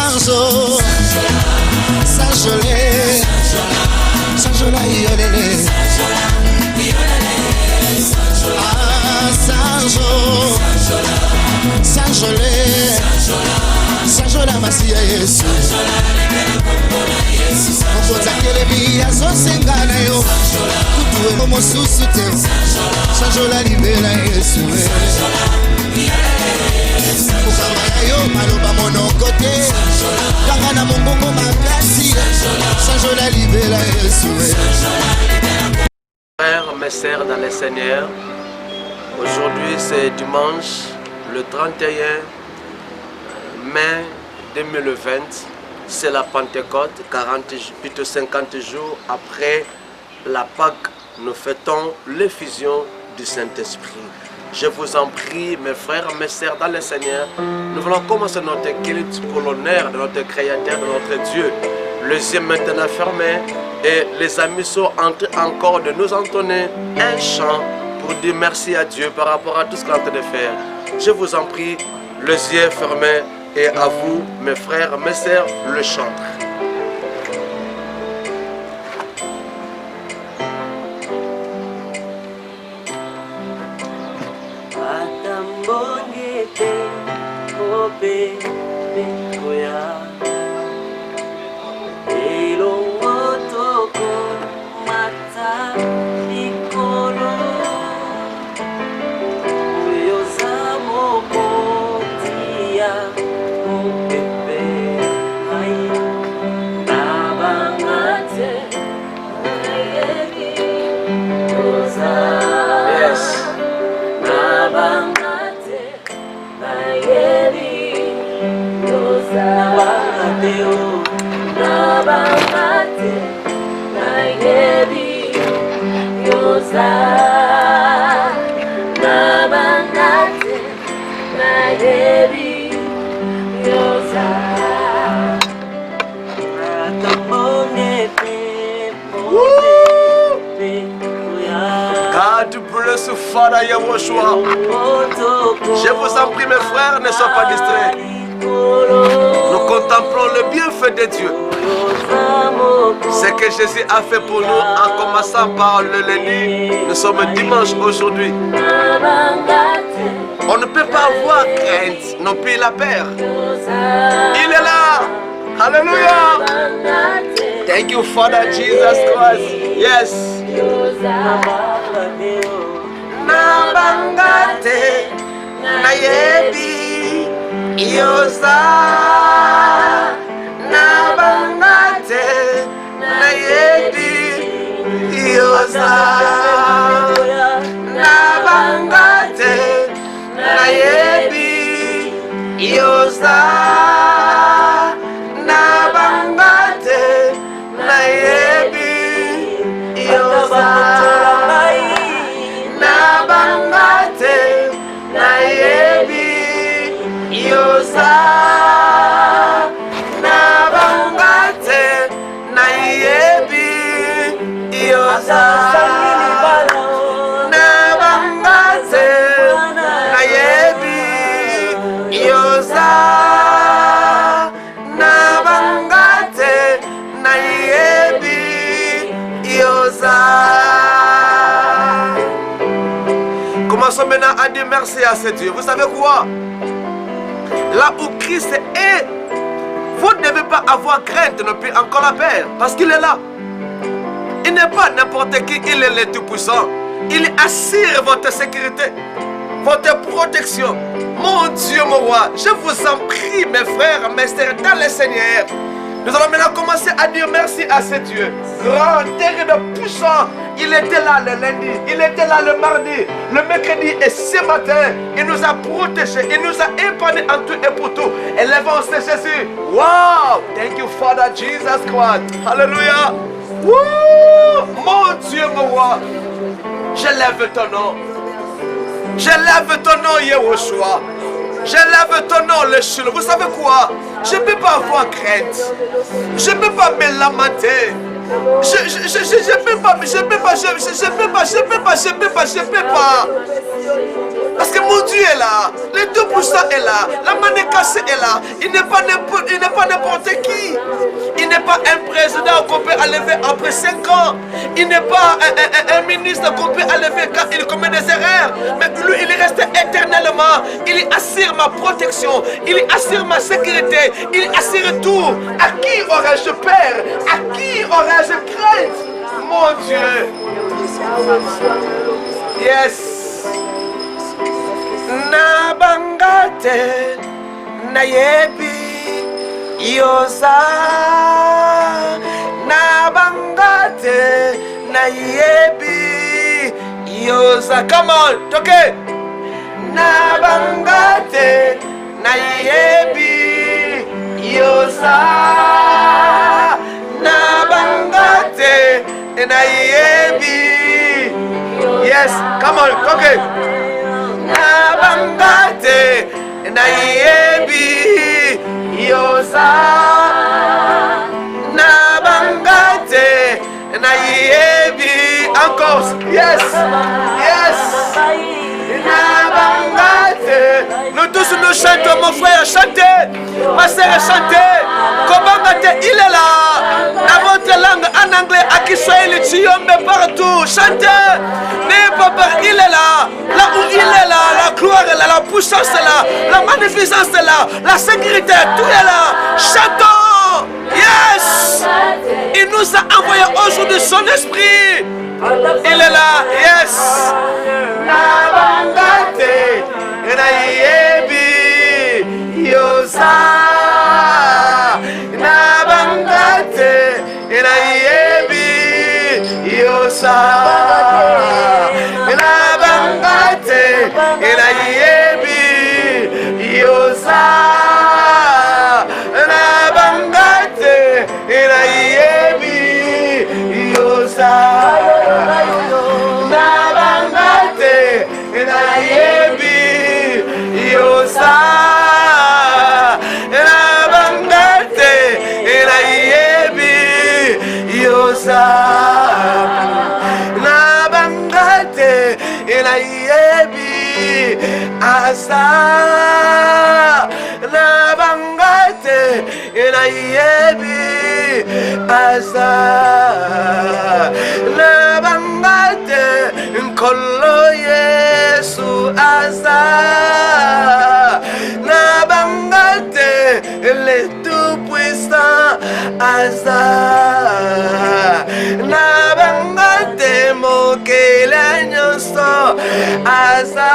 Sanjo, Sanjolé, Sanjola Yolele, ah Sanjo, Sanjolé, Sanjola Masia Yesu, Mokoza Kelemi Azosenga na yo, Kutuwe Mosusu te, Sanjola Libela Yesu, Mukama yo maloba monokote, Kanga na mongongo makasi, Sanjola Libela Yesu. Frères, mes sœurs dans le Seigneur, aujourd'hui c'est dimanche, le 31 mai 2020, c'est la Pentecôte, 50 jours après la Pâque, nous fêtons l'effusion du Saint-Esprit. Je vous en prie, mes frères, mes sœurs dans le Seigneur, nous voulons commencer notre culte pour l'honneur de notre Créateur, de notre Dieu. Les yeux maintenant fermés et les amis sont en train encore de nous entonner un chant pour dire merci à Dieu par rapport à tout ce qu'on est en train de faire. Je vous en prie, les yeux fermés et à vous, mes frères, mes sœurs, le chant. God bless you, Father Yahushua. Je vous en prie, mes frères, ne soyez pas distraits. Nous contemplons le bienfait de Dieu. Ce que Jésus a fait pour nous en commençant par le lundi. Nous sommes dimanche aujourd'hui. On ne peut pas avoir crainte, non plus la peur. Il est là. Hallelujah. Thank you, Father Jesus Christ. Yes. Nabangate nayebi yoza. Nabangate nayebi yoza. Nabangate nayebi yoza. Nabangate nayebi yoza. Nabangate nayebi yoza. Nabangate nayebi yoza. Nabangate nayebi yoza. Nabangate nayebi yoza. Commençons maintenant à dire merci à ce Dieu. Vous savez quoi? Là où Christ est, vous ne devez pas avoir crainte, non plus encore la peur, parce qu'il est là. Il n'est pas n'importe qui, il est le Tout-Puissant. Il assure votre sécurité, votre protection. Mon Dieu, mon roi, je vous en prie, mes frères, mes sœurs, dans le Seigneur. Nous allons maintenant commencer à dire merci à ce Dieu. Grand, terrible, puissant. Il était là le lundi, il était là le mardi, le mercredi et ce matin. Il nous a protégés, il nous a épargnés en tout et pour tout. Élevons ce Jésus. Wow! Thank you, Father Jesus Christ. Hallelujah. Woo! Mon Dieu, mon roi. Je lève ton nom. Je lève ton nom, Yahushua. Je lève ton nom, le Shiloh. Vous savez quoi? Je ne peux pas avoir crainte. Je ne peux pas me lamenter. Je peux pas. Parce que mon Dieu est là. Le Tout-Puissant est là. La Manekase est là. Il n'est pas n'importe enlever après 5 ans. Il n'est pas un ministre qu'on peut enlever quand il commet des erreurs. Mais lui, il est resté éternellement. Il assure ma protection. Il assure ma sécurité. Il assure tout. À qui aurais-je peur? À qui aurais-je crainte? Mon Dieu. Yes. Nabangate nayebi yoza. Nabangate nayebi yoza. Come on, okay. Nabangate nayebi yoza. Nabangate nayebi. Yes, come on, okay. Nabangate nayebi yoza. Nabangate nayebi. Encore. Yes, yes. Nabangate. Nous tous nous chantons, mon frère, chantez. Ma sœur, chantez. Kobangate, il est là. Dans votre langue, en anglais, à Kiswahili, Chiyombe, partout. Chantez. N'importe où, il est là. Là où il est là, la gloire est là, la puissance est là, la magnificence est là, la sécurité, tout est là. Chantons. Yes. Il nous a envoyé aujourd'hui son esprit. Il est là. Yes. Nabangate nayebi yoza. Nabangate nayebi yoza. Nabangate nayebi yoza. Nabangate nayebi yoza. Nabangate nayebi yoza. Nabangate nayebi yoza. Nabangate nayebi asa. Nabangate nayebi asa. Nabangate nkolo Yesu asa. Nabangate le tout-puissant asa. Nabangate mokele nyonso asa.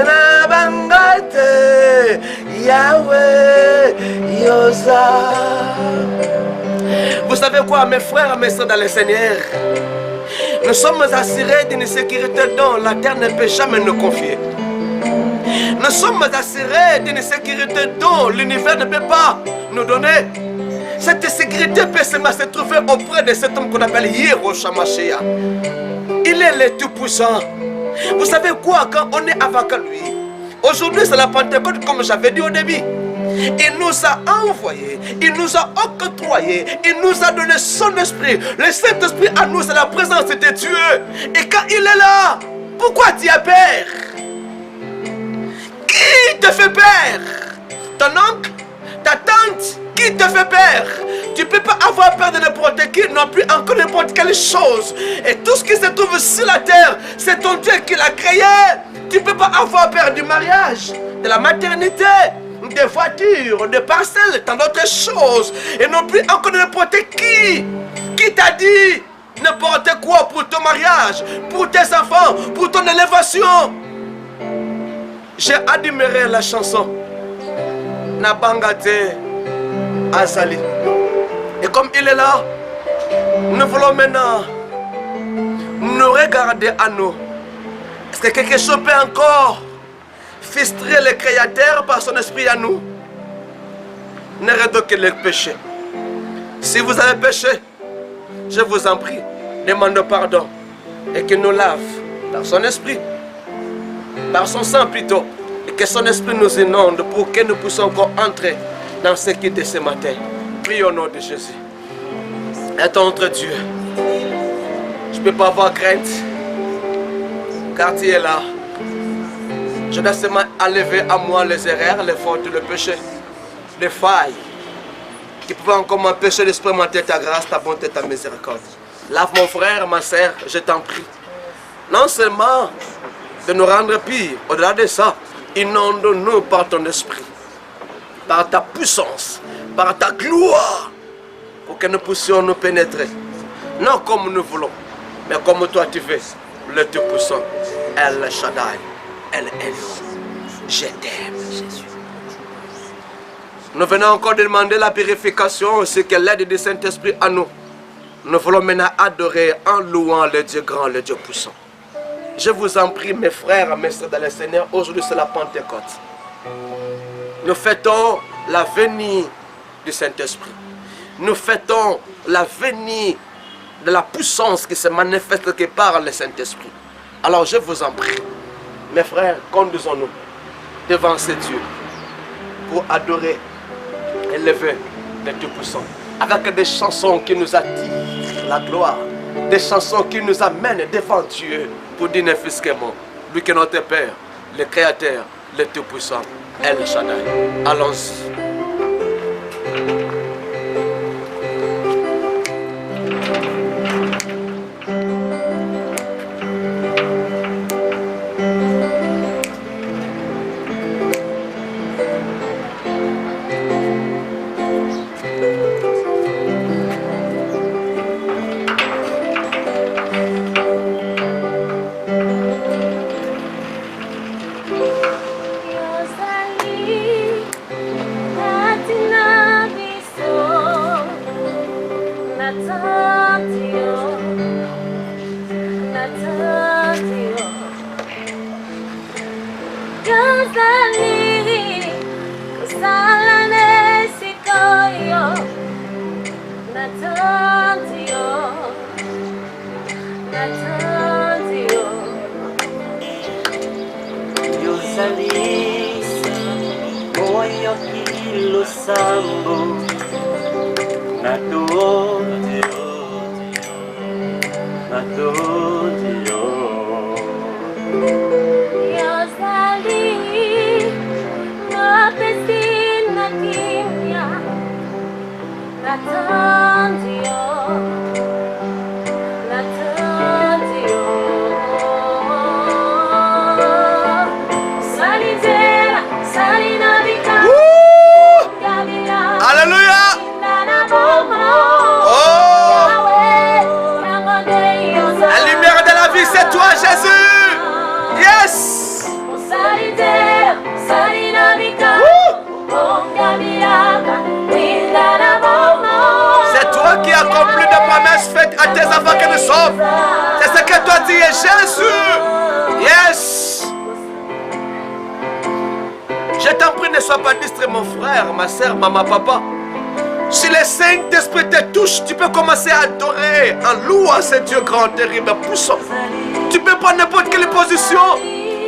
Nabangate Yahweh yoza. Vous savez quoi, mes frères et mes sœurs dans le Seigneur? Nous sommes assurés d'une sécurité dont la terre ne peut jamais nous confier. Nous sommes assurés d'une sécurité dont l'univers ne peut pas nous donner. Cette sécurité peut seulement se trouver auprès de cet homme qu'on appelle Yeshua Mashiach. Il est le tout-puissant. Vous savez quoi, quand on est avec lui, aujourd'hui c'est la Pentecôte comme j'avais dit au début. Il nous a envoyés, il nous a octroyé, il nous a donné son esprit. Le Saint-Esprit à nous, c'est la présence de Dieu. Et quand il est là, pourquoi tu as peur? Qui te fait peur? Ton oncle? Ta tante? Qui te fait peur? Tu ne peux pas avoir peur de n'importe qui, non plus encore n'importe quelle chose. Et tout ce qui se trouve sur la terre, c'est ton Dieu qui l'a créé. Tu ne peux pas avoir peur du mariage, de la maternité, des voitures, des parcelles, tant d'autres choses. Et non plus encore n'importe qui. Qui t'a dit n'importe quoi pour ton mariage, pour tes enfants, pour ton élévation? J'ai admiré la chanson Nabangate Azali. Et comme il est là, nous voulons maintenant nous regarder à nous. Est-ce que quelque chose peut encore frustrer le Créateur par son esprit à nous? N'arrêtez que le péché. Si vous avez péché, je vous en prie, demande pardon et qu'il nous lave par son esprit, par son sang plutôt, et que son esprit nous inonde pour que nous puissions encore entrer dans ce qui est ce matin. Prions au nom de Jésus. Et entre Dieu, je ne peux pas avoir crainte, car tu es là. Je dois seulement enlever à moi les erreurs, les fautes, le péché, les failles. qui pouvait encore m'empêcher d'expérimenter ta grâce, ta bonté, ta miséricorde. Lave mon frère, ma sœur, je t'en prie. Non seulement de nous rendre pire, au-delà de ça, inonde-nous par ton esprit, par ta puissance, par ta gloire, pour que nous puissions nous pénétrer. Non comme nous voulons, mais comme toi tu veux, le Tout-Puissant, El Shaddai, El Elyon. Je t'aime, Jésus. Nous venons encore demander la purification, ainsi que l'aide du Saint-Esprit à nous. Nous voulons maintenant adorer en louant le Dieu grand, le Dieu puissant. Je vous en prie, mes frères, mes sœurs dans le Seigneur, aujourd'hui c'est la Pentecôte. Nous fêtons la venue du Saint-Esprit. Nous fêtons la venue de la puissance qui se manifeste que par le Saint-Esprit. Alors je vous en prie, mes frères, conduisons-nous devant ces dieux pour adorer et élever le Tout-Puissant avec des chansons qui nous attirent la gloire, des chansons qui nous amènent devant Dieu pour dire nefisquement, lui qui est notre Père, le Créateur, le Tout-Puissant, El Shaddai. Allons-y. C'est ce que toi dis, Jésus. Yes. Je t'en prie, ne sois pas distrait, mon frère, ma soeur, maman, papa. Si le Saint-Esprit te touche, tu peux commencer à adorer en louant ce Dieu grand, terrible, puissant. Tu peux prendre n'importe quelle position.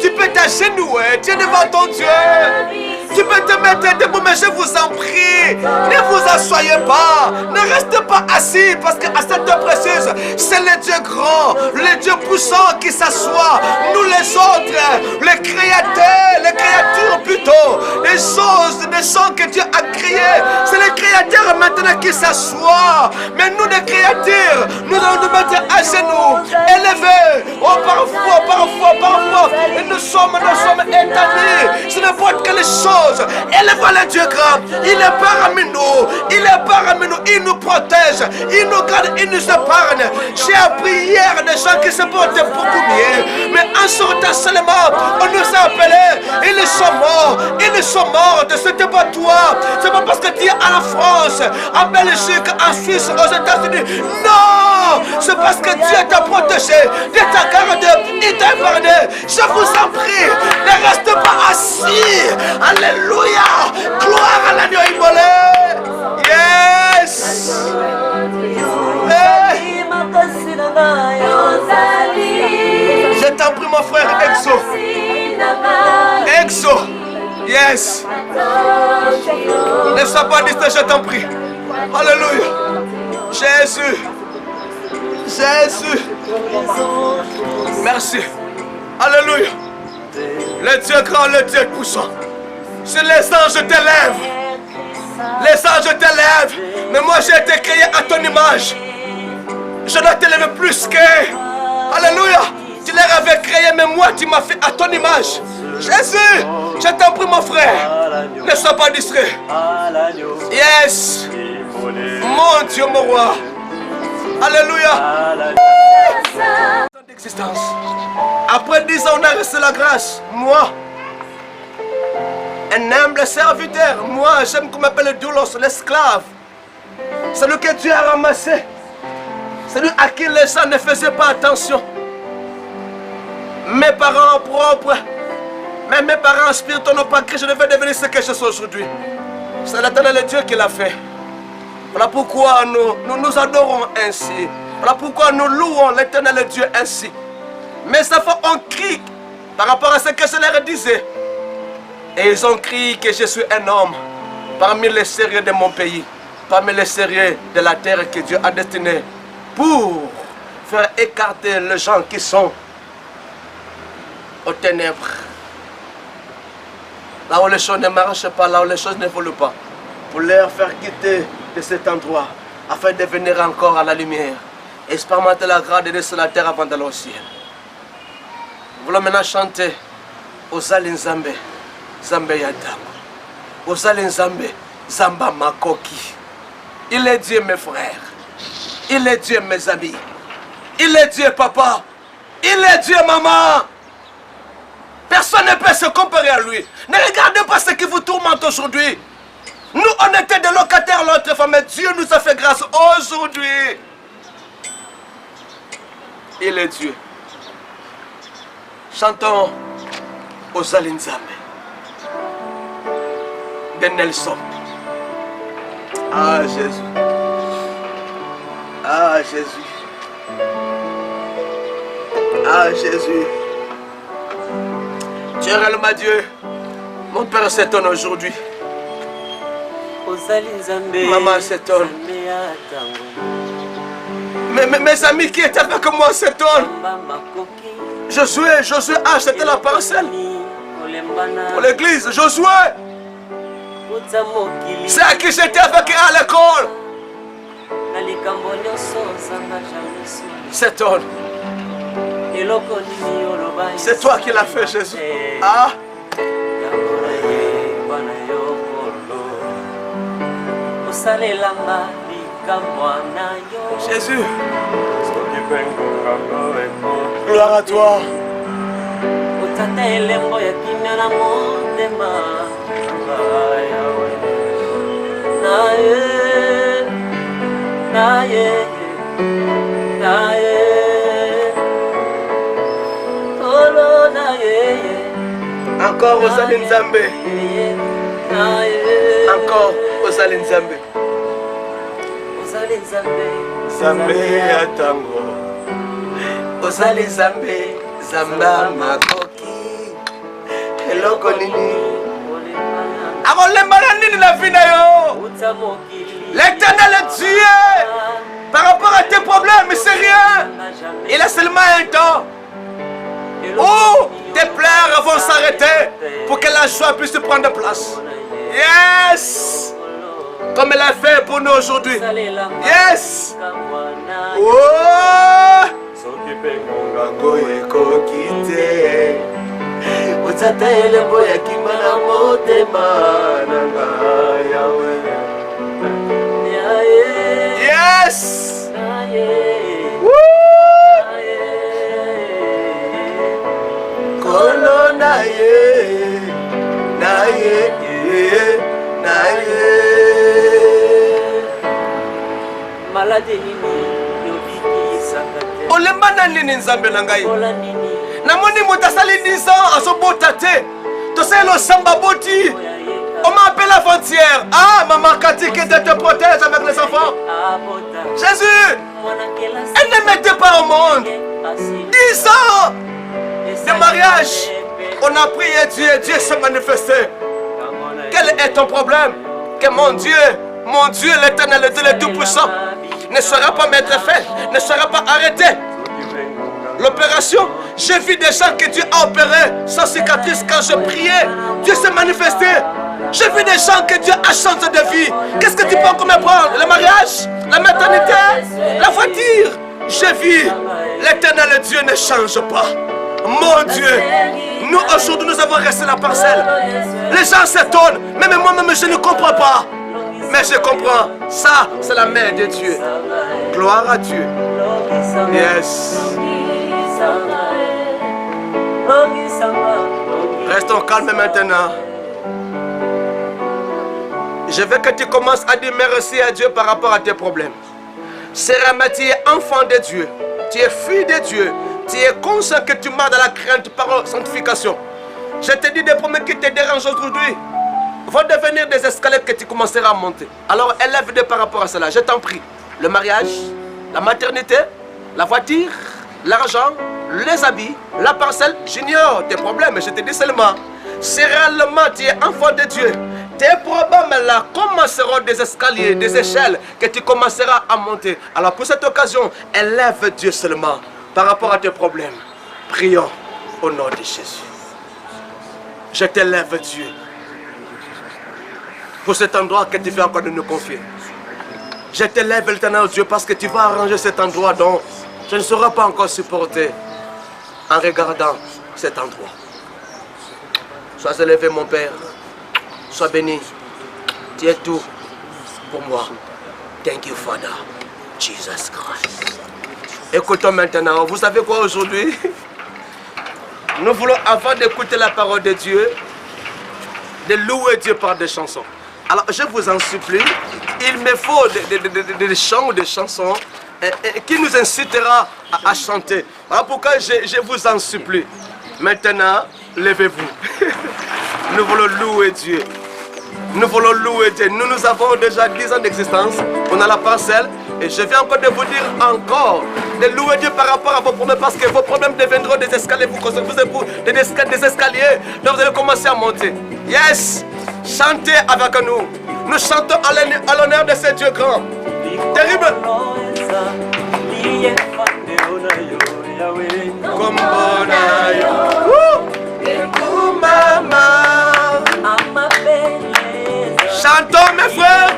Tu peux t'agenouiller, tu es devant ton Dieu. Tu peux te mettre debout, mais je vous en prie, ne vous assoyez pas, ne restez pas assis, parce qu'à cette heure précise, c'est le Dieu grand, le Dieu puissant qui s'assoit. Nous les autres, les créatures plutôt, les choses, les sons que Dieu a créés, c'est les créateurs maintenant qui s'assoient. Mais nous les créatures, nous allons nous mettre à genoux, élevés, oh parfois, et nous sommes établis sur n'importe quelle chose. Élevons le Dieu grand, il est parmi nous, il nous protège, il nous garde, il nous épargne. J'ai appris hier des gens qui se portent beaucoup mieux, mais en sortant seulement, on nous a appelés, ils sont morts de ce débattoir. C'est pas parce que tu es en France, en Belgique, en Suisse, aux États-Unis. Non, c'est parce que Dieu t'a protégé, Dieu t'a gardé, il t'a épargné. Je vous en prie, ne reste pas assis. Alléluia, gloire à l'agneau immolé. Yes. Hey. Je t'en prie, mon frère, Exo. Yes. Ne sois pas distrait, je t'en prie. Alléluia. Jésus. Merci. Alléluia. Le Dieu grand, le Dieu puissant. Si les anges t'élèvent, les anges je t'élève. Mais moi, j'ai été créé à ton image. Je dois t'élever plus qu'eux. Alléluia. Tu les avais créés, mais moi, tu m'as fait à ton image. Jésus, je t'en prie, mon frère. Ne sois pas distrait. Yes. Mon Dieu, mon roi. Alléluia. D'existence. Après 10 ans, on a reçu la grâce. Moi, un humble serviteur. Moi, j'aime qu'on m'appelle le doulos, l'esclave. Celui que Dieu a ramassé. Celui à qui les gens ne faisaient pas attention. Mes parents propres, même mes parents spirituels n'ont pas cru que je devais devenir ce que je suis aujourd'hui. C'est l'Éternel Dieu qui l'a fait. Voilà pourquoi nous adorons ainsi. Voilà pourquoi nous louons l'Éternel Dieu ainsi. Mes enfants ont crié par rapport à ce que je leur disais. Et ils ont crié que je suis un homme parmi les sérieux de mon pays, parmi les sérieux de la terre que Dieu a destiné pour faire écarter les gens qui sont aux ténèbres. Là où les choses ne marchent pas, là où les choses ne volent pas. Pour leur faire quitter de cet endroit, afin de venir encore à la lumière. Expérimenter la grâce de Dieu sur la terre avant d'aller au ciel. Nous voulons maintenant chanter Ozali Nzambe, Nzambe Yadam. Ozali Nzambe, Zamba Makoki. Il est Dieu, mes frères. Il est Dieu, mes amis. Il est Dieu, papa. Il est Dieu, maman. Personne ne peut se comparer à lui. Ne regardez pas ce qui vous tourmente aujourd'hui. Nous, on était des locataires l'autre fois, mais Dieu nous a fait grâce aujourd'hui. Il est Dieu. Chantons Ozali Nzambe de Nelson. Ah Jésus. Ah Jésus. Ah Jésus. Tu es réellement Dieu. Mon Père s'étonne aujourd'hui. Maman s'étonne. Mes amis qui étaient avec moi s'étonnent. Josué, acheté la parcelle pour l'église. Josué, c'est à qui j'étais avec à l'école. S'étonne. C'est toi qui l'as fait, Jésus. Ah. Jésus. Gloire à toi. Encore Ozali Nzambe. Encore Ozali Nzambe. Nzambe atango. Ozali Nzambe, Zamba Makoki. Eloko nini? Akolemba nini la vie na yo? L'Éternel est Dieu. Par rapport à tes problèmes, c'est rien. Il a seulement un temps. Oh, tes pleurs vont s'arrêter pour que la joie puisse prendre place. Yes. Comme elle a fait pour nous aujourd'hui. Yes. Oh. Yes. Woo. Kolo na ye, na ye, na ye. Malade nini yobiki sakate. Olemba na nini Nzambe na ngai. Namoni motasali 10 ans asobota te. Toselo samba boti. On m'appelle avant-hier. Ah, maman Kati qui te protège avec les enfants. Jésus, elle ne mettait pas au monde. 10 ans de mariage. On a prié Dieu, Dieu s'est manifesté. Quel est ton problème? Que mon Dieu, l'Éternel, le Tout-Puissant, ne sera pas mettre fin, ne sera pas arrêté. L'opération, j'ai vu des gens que Dieu a opéré sans cicatrice quand je priais. Dieu s'est manifesté. J'ai vu des gens que Dieu a changé de vie. Qu'est-ce que tu peux encore me prendre? Le mariage, la maternité, la voiture. J'ai vu l'éternel Dieu ne change pas. Mon Dieu, nous aujourd'hui nous avons resté la parcelle. Les gens s'étonnent, même moi-même je ne comprends pas. Mais je comprends, ça c'est la main de Dieu. Gloire à Dieu. Yes. Restons calmes maintenant. Je veux que tu commences à dire merci à Dieu par rapport à tes problèmes. Sereinement, tu es enfant de Dieu. Tu es fille de Dieu. Tu es conscient que tu marches dans la crainte par la sanctification. Je te dis des problèmes qui te dérangent aujourd'hui vont devenir des escaliers que tu commenceras à monter. Alors élève-les par rapport à cela. Je t'en prie. Le mariage, la maternité, la voiture, l'argent, les habits, la parcelle. J'ignore tes problèmes, mais je te dis seulement, si réellement tu es enfant de Dieu, tes problèmes là commenceront des escaliers, des échelles que tu commenceras à monter. Alors pour cette occasion, élève Dieu seulement par rapport à tes problèmes. Prions au nom de Jésus. Je t'élève Dieu pour cet endroit que tu fais encore de nous confier. Je t'élève l'éternel Dieu parce que tu vas arranger cet endroit dont je ne saurais pas encore supporter en regardant cet endroit. Sois élevé mon Père. Sois béni. Tu es tout pour moi. Thank you, Father. Jesus Christ. Écoutons maintenant. Vous savez quoi aujourd'hui? Nous voulons, avant d'écouter la parole de Dieu, de louer Dieu par des chansons. Alors, je vous en supplie, il me faut des chants ou des chansons qui nous incitera à chanter. Voilà pourquoi je vous en supplie. Maintenant, levez-vous. Nous voulons louer Dieu. Nous voulons louer Dieu. Nous avons déjà 10 ans d'existence. On a la parcelle. Et je viens encore de vous dire encore de louer Dieu par rapport à vos problèmes. Parce que vos problèmes deviendront des escaliers. Vous des escaliers. Donc vous allez commencer à monter. Yes! Chantez avec nous. Nous chantons à l'honneur de ce Dieu grand. Terrible. Chantons mes frères.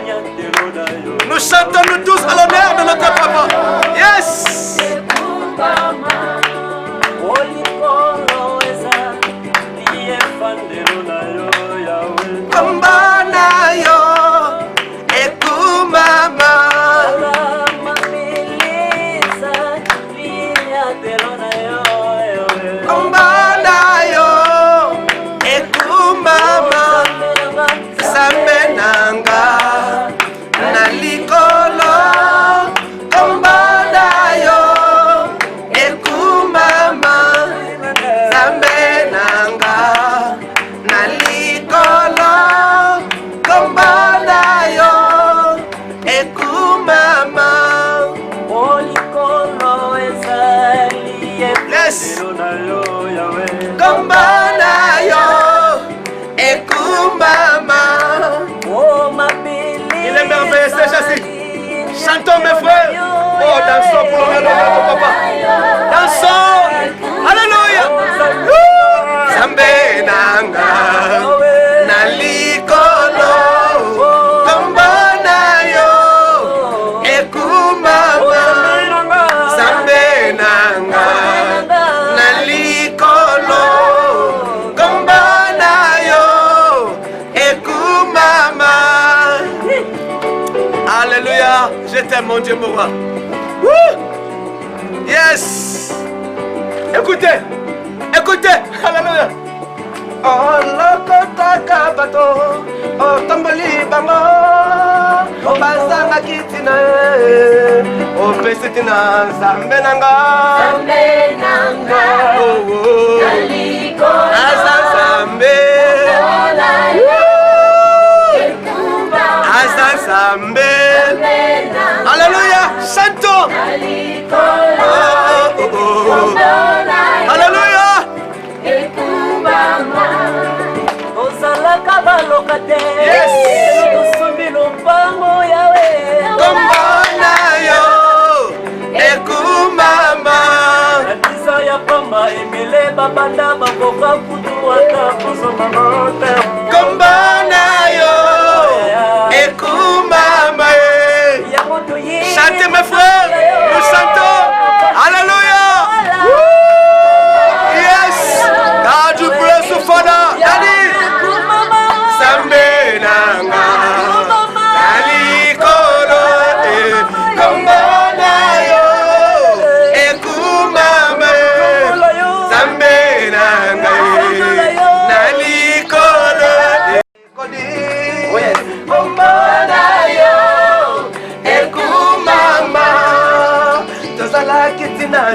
Nous chantons nous tous à l'honneur de notre papa. Yes. Chantons mes frères. Oh, dansons pour l'honneur de notre papa. Dansons. Alléluia. Zambe nanga nalikolo kombana yo ekumama. Zambe nanga nalikolo kombana yo ekumama. Alléluia. Je t'aime mon Dieu mon roi. Yes. Écoutez. Écoutez. Alléluia. Oh lokota kabato. Oh tomboli bango. Oh bazanga kitina. Oh pesetina zambe nanga. Zambe nanga. Oh oh. Naliko. Azambe. Azambe. Alléluia, chantons. Oh, oh, oh. Alléluia. Yes. Kombana yo ekumama. Kombana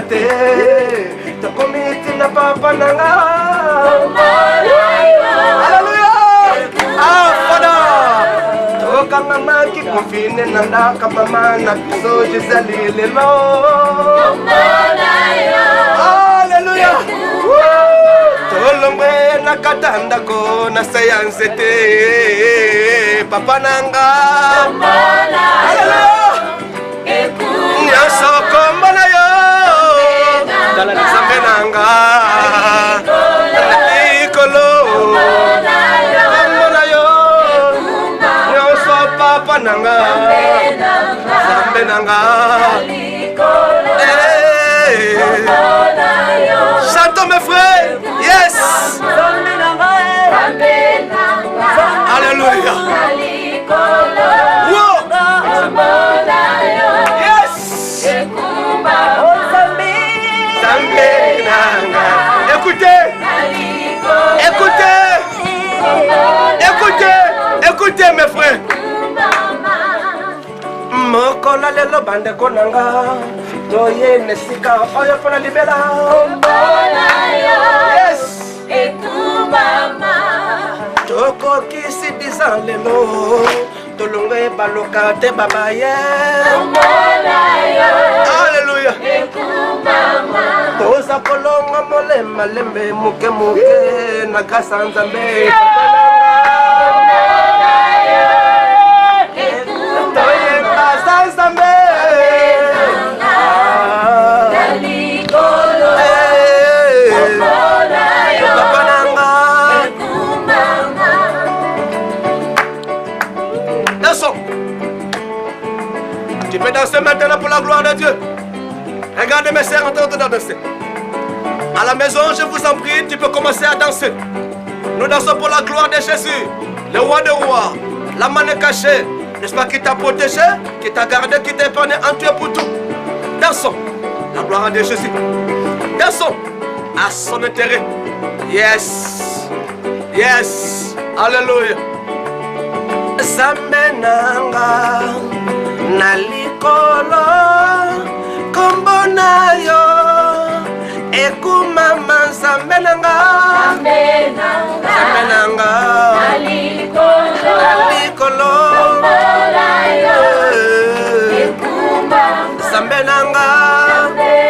te tokomiti na papa nanga. Alléluia. Ah Father, tokanga maki confine nanda kama na biso Gisali lelo. Alléluia. Tolongwe na katanda ko na sayanse te papa nanga. Alléluia. Nyaso komba na yo Nzambe nanga Likolo komba na yo Nyaso papa nanga Nzambe nanga Chantons mes frères. Yes. Alléluia. Wow. Yes. Écoutez. Écoutez. Écoutez. Écoutez mes frères. Mokola lelo bande konanga toye nesika oyo pona libela. Yes. Toko kisi dizan lelo tolonge baloka te babaye. Alléluia. Toza kolonga molema lembe muke muke na kasa Nzambe. Tu peux danser maintenant pour la gloire de Dieu. Regardez mes sœurs en train de danser. À la maison, je vous en prie, tu peux commencer à danser. Nous dansons pour la gloire de Jésus, le roi des rois, la main cachée, n'est-ce pas, qui t'a protégé, qui t'a gardé, qui t'a épargné en Dieu pour tout. Dansons la gloire de Jésus. Dansons à son intérêt. Yes. Yes. Alléluia. Zamenanga nalikolo kombo na yo ekumama zamenanga zamenanga nalikolo zamenanga nalikolo.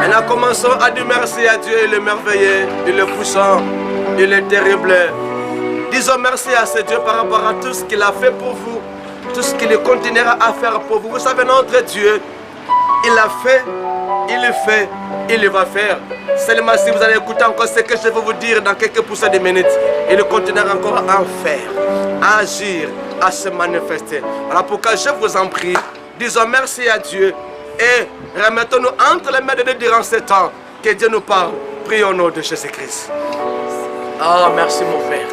Maintenant commençons à dire merci à Dieu, il est merveilleux, il est puissant, il est terrible. Disons merci à ce Dieu par rapport à tout ce qu'il a fait pour vous, tout ce qu'il continuera à faire pour vous. Vous savez, notre Dieu, il a fait, il fait, il va faire. Seulement si vous allez écouter encore ce que je vais vous dire dans quelques poussées de minutes, il continuera encore à en faire, à agir, à se manifester. Voilà pourquoi je vous en prie, disons merci à Dieu. Et remettons-nous entre les mains de Dieu durant ce temps. Que Dieu nous parle. Prions au nom de Jésus-Christ. Oh, merci mon Père.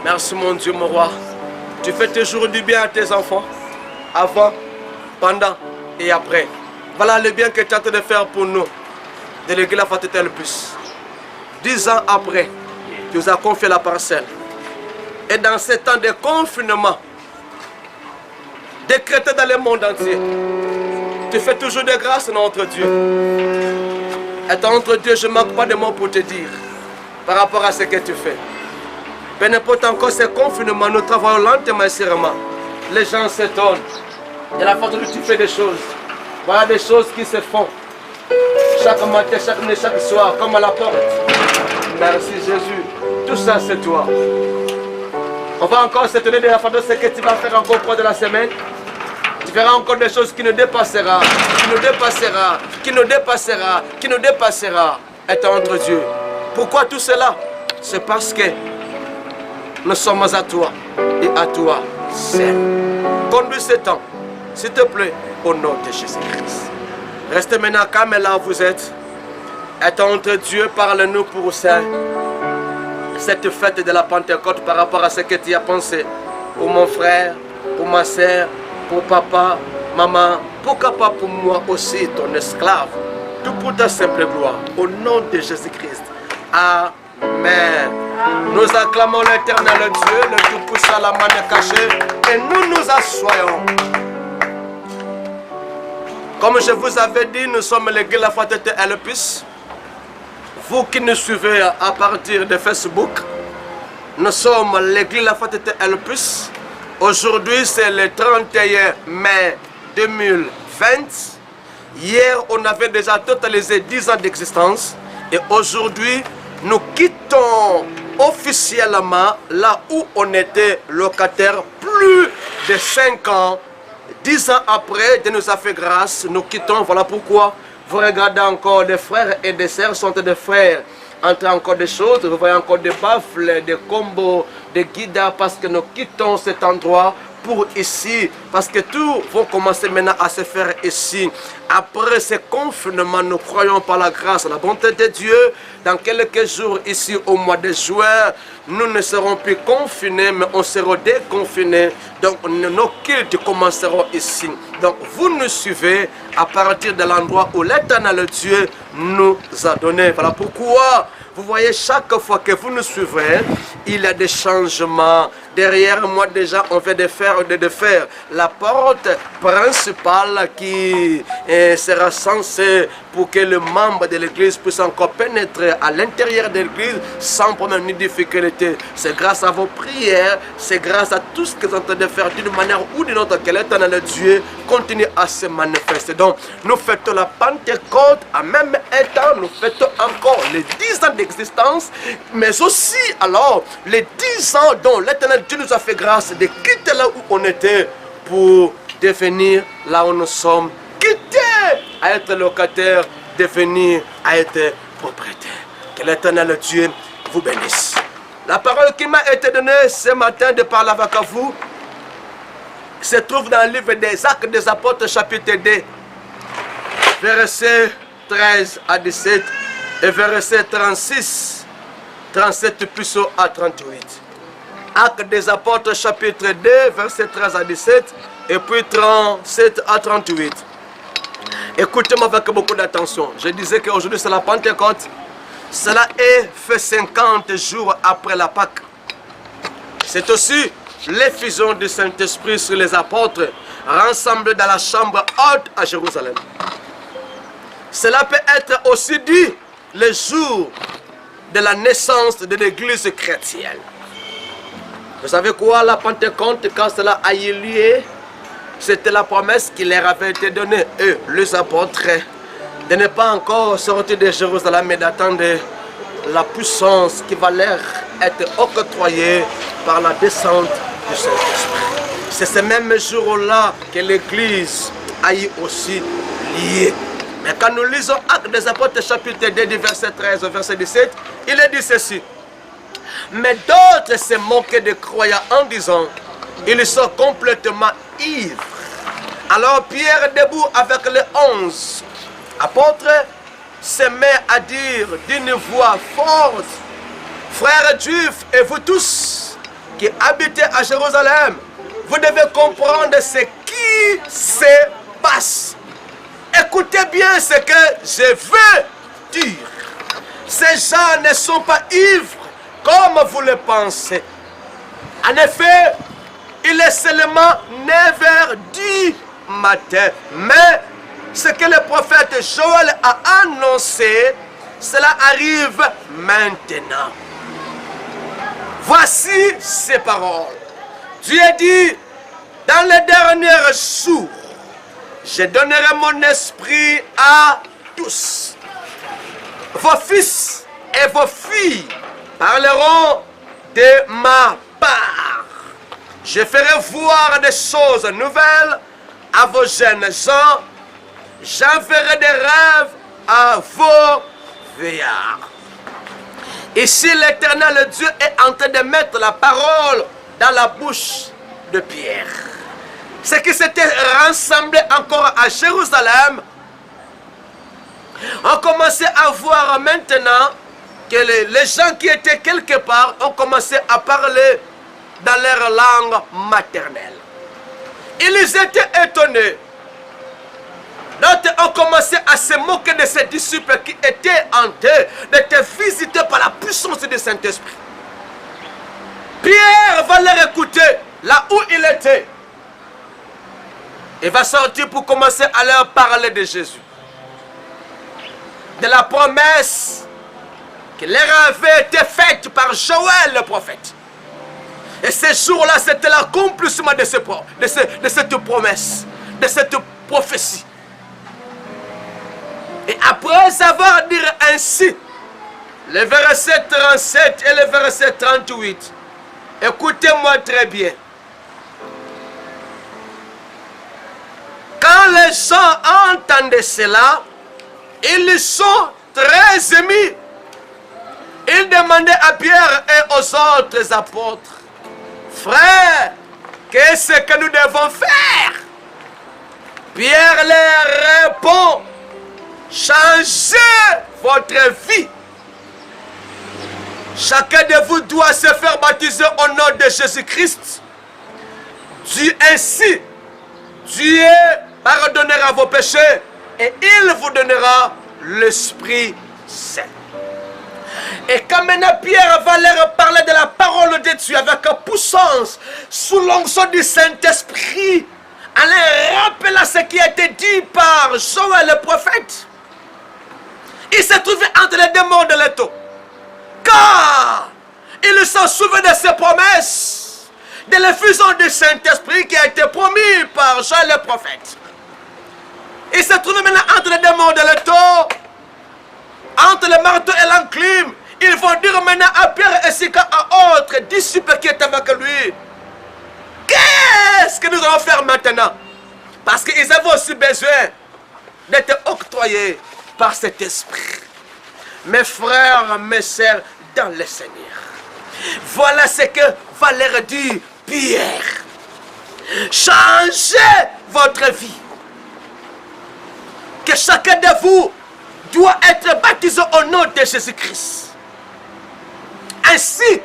Merci mon Dieu, mon roi. Tu fais toujours du bien à tes enfants. Avant, pendant et après. Voilà le bien que tu es en train de faire pour nous. Déléguer la fatalité le plus. 10 ans après, tu nous as confié la parcelle. Et dans ces temps de confinement, décrété dans le monde entier, tu fais toujours de grâce, notre Dieu. Et notre Dieu, je ne manque pas de mots pour te dire par rapport à ce que tu fais. Peu n'importe encore ce confinement, nous travaillons lentement et sérieusement. Les gens s'étonnent de la façon dont tu fais des choses. Voilà des choses qui se font chaque matin, chaque nuit, chaque soir, comme à la porte. Merci Jésus. Tout ça, c'est toi. On va encore s'étonner de la façon de ce que tu vas faire encore au cours de la semaine. Tu feras encore des choses qui nous dépassera, qui nous dépassera, qui nous dépassera, qui nous dépassera. Et notre Dieu. Pourquoi tout cela? C'est parce que nous sommes à toi et à toi seul. Conduis ce temps, s'il te plaît, au nom de Jésus-Christ. Restez maintenant calme là où vous êtes. Et notre Dieu, parle-nous pour ça. Cette fête de la Pentecôte par rapport à ce que tu as pensé pour mon frère, pour ma soeur, pour papa, maman, pourquoi pas pour moi aussi, ton esclave. Tout pour ta simple gloire. Au nom de Jésus-Christ. Amen. Nous acclamons l'Éternel Dieu, le Tout-Puissant, la main cachée, et nous nous assoyons. Comme je vous avais dit, nous sommes l'église La Fraternité Elpis. Vous qui nous suivez à partir de Facebook, nous sommes l'église La Fraternité Elpis. Aujourd'hui, c'est le 31 mai 2020. Hier, on avait déjà totalisé 10 ans d'existence. Et aujourd'hui, nous quittons officiellement là où on était locataire plus de 5 ans. 10 ans après, Dieu nous a fait grâce, nous quittons. Voilà pourquoi vous regardez encore des frères et des sœurs sont des frères. Entre encore des choses, vous voyez encore des baffles, des combos, des guidas, parce que nous quittons cet endroit pour ici, parce que tout va commencer maintenant à se faire ici. Après ce confinement, nous croyons par la grâce, la bonté de Dieu, dans quelques jours ici au mois de juin, nous ne serons plus confinés, mais on sera déconfinés. Donc nos cultes commenceront ici. Donc vous nous suivez à partir de l'endroit où l'Éternel Dieu nous a donné. Voilà pourquoi vous voyez chaque fois que vous nous suivez, il y a des changements. Derrière moi déjà on fait de faire. La porte principale qui sera censée pour que le membre de l'église puisse encore pénétrer à l'intérieur de l'église sans problème ni difficulté. C'est grâce à vos prières, c'est grâce à tout ce que vous êtes en train de faire d'une manière ou d'une autre que l'Éternel Dieu continue à se manifester. Donc nous fêtons la Pentecôte, en même temps nous fêtons encore les 10 ans d'existence, mais aussi alors les 10 ans dont l'Éternel Dieu nous a fait grâce de quitter là où on était pour devenir là où nous sommes, quitter à être locataire, devenir à être propriétaire. Que l'Éternel Dieu vous bénisse. La parole qui m'a été donnée ce matin de parler avec vous se trouve dans le livre des Actes des Apôtres, chapitre 2, versets 13 à 17 et versets 37 plus à 38. Actes des Apôtres, chapitre 2, versets 13 à 17 et puis 37 à 38. Écoutez-moi avec beaucoup d'attention. Je disais qu'aujourd'hui c'est la Pentecôte. Cela est fait 50 jours après la Pâque. C'est aussi l'effusion du Saint-Esprit sur les apôtres rassemblés dans la chambre haute à Jérusalem. Cela peut être aussi dit le jour de la naissance de l'église chrétienne. Vous savez quoi, la Pentecôte, quand cela a eu lieu, c'était la promesse qui leur avait été donnée, eux, les apôtres, de ne pas encore sortir de Jérusalem, mais d'attendre la puissance qui va leur être octroyée par la descente du Saint-Esprit. C'est ce même jour-là que l'Église a eu aussi lié. Mais quand nous lisons Actes des Apôtres, chapitre 2, du verset 13 au verset 17, il est dit ceci. Mais d'autres se moquaient des croyants en disant, ils sont complètement ivres. Alors Pierre, debout avec les 11 apôtres, se met à dire d'une voix forte, frères juifs et vous tous qui habitez à Jérusalem, vous devez comprendre ce qui se passe. Écoutez bien ce que je veux dire. Ces gens ne sont pas ivres comme vous le pensez. En effet, il est seulement 9h du matin. Mais ce que le prophète Joël a annoncé, cela arrive maintenant. Voici ces paroles. Dieu dit, dans les derniers jours, je donnerai mon esprit à tous. Vos fils et vos filles parleront de ma part. Je ferai voir des choses nouvelles à vos jeunes gens. J'enverrai des rêves à vos vieillards. Ici, l'Éternel Dieu est en train de mettre la parole dans la bouche de Pierre. Ceux qui s'étaient rassemblés encore à Jérusalem ont commencé à voir maintenant que les gens qui étaient quelque part ont commencé à parler dans leur langue maternelle. Ils étaient étonnés. D'autres ont commencé à se moquer de ces disciples qui étaient en train d'être visités par la puissance du Saint-Esprit. Pierre va leur écouter là où il était. Il va sortir pour commencer à leur parler de Jésus. De la promesse qui leur avait été faite par Joël le prophète. Et ce jour-là, c'était l'accomplissement de cette promesse, de cette prophétie. Et après avoir dit ainsi, le verset 37 et le verset 38, écoutez-moi très bien. Quand les gens entendent cela, ils sont très émus. Ils demandaient à Pierre et aux autres apôtres, frères, qu'est-ce que nous devons faire? Pierre leur répond, changez votre vie. Chacun de vous doit se faire baptiser au nom de Jésus-Christ. Ainsi, Dieu pardonnera vos péchés et il vous donnera l'Esprit Saint. Et quand maintenant Pierre va leur parler de la parole de Dieu avec puissance, sous l'onction du Saint-Esprit, en leur rappelant ce qui a été dit par Joël le prophète, il se trouvait entre les deux mondes de l'étau. Car ils se souvenaient de ces promesses, de l'effusion du Saint-Esprit qui a été promis par Joël le prophète. Il se trouvait maintenant entre les deux mondes de l'étau, entre le marteau et l'enclume. Ils vont dire maintenant à Pierre ainsi qu'à autres disciples qui étaient avec lui, qu'est-ce que nous allons faire maintenant? Parce qu'ils avaient aussi besoin d'être octroyés par cet esprit. Mes frères, mes sœurs, dans le Seigneur, voilà ce que va leur dire Pierre. Changez votre vie. Que chacun de vous doit être baptisé au nom de Jésus-Christ. Ainsi,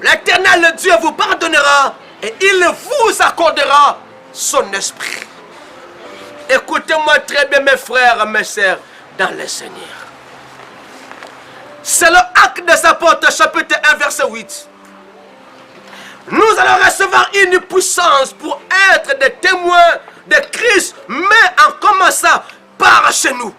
l'Éternel Dieu vous pardonnera et il vous accordera son esprit. Écoutez-moi très bien, mes frères, mes sœurs, dans le Seigneur. C'est le Acte des Apôtres, chapitre 1, verset 8. Nous allons recevoir une puissance pour être des témoins de Christ, mais en commençant par chez nous.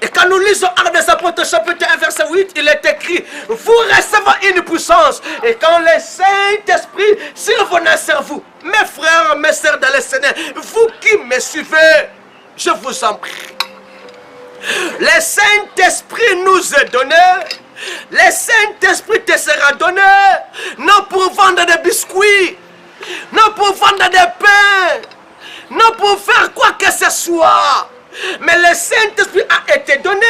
Et quand nous lisons Actes des Apôtres, chapitre 1, verset 8, il est écrit, vous recevez une puissance. Et quand le Saint-Esprit survenait sur vous, mes frères, mes sœurs dans le Seigneur, vous qui me suivez, je vous en prie. Le Saint-Esprit nous est donné. Le Saint-Esprit te sera donné, non pour vendre des biscuits, non pour vendre des pains, non pour faire quoi que ce soit. Mais le Saint-Esprit a été donné.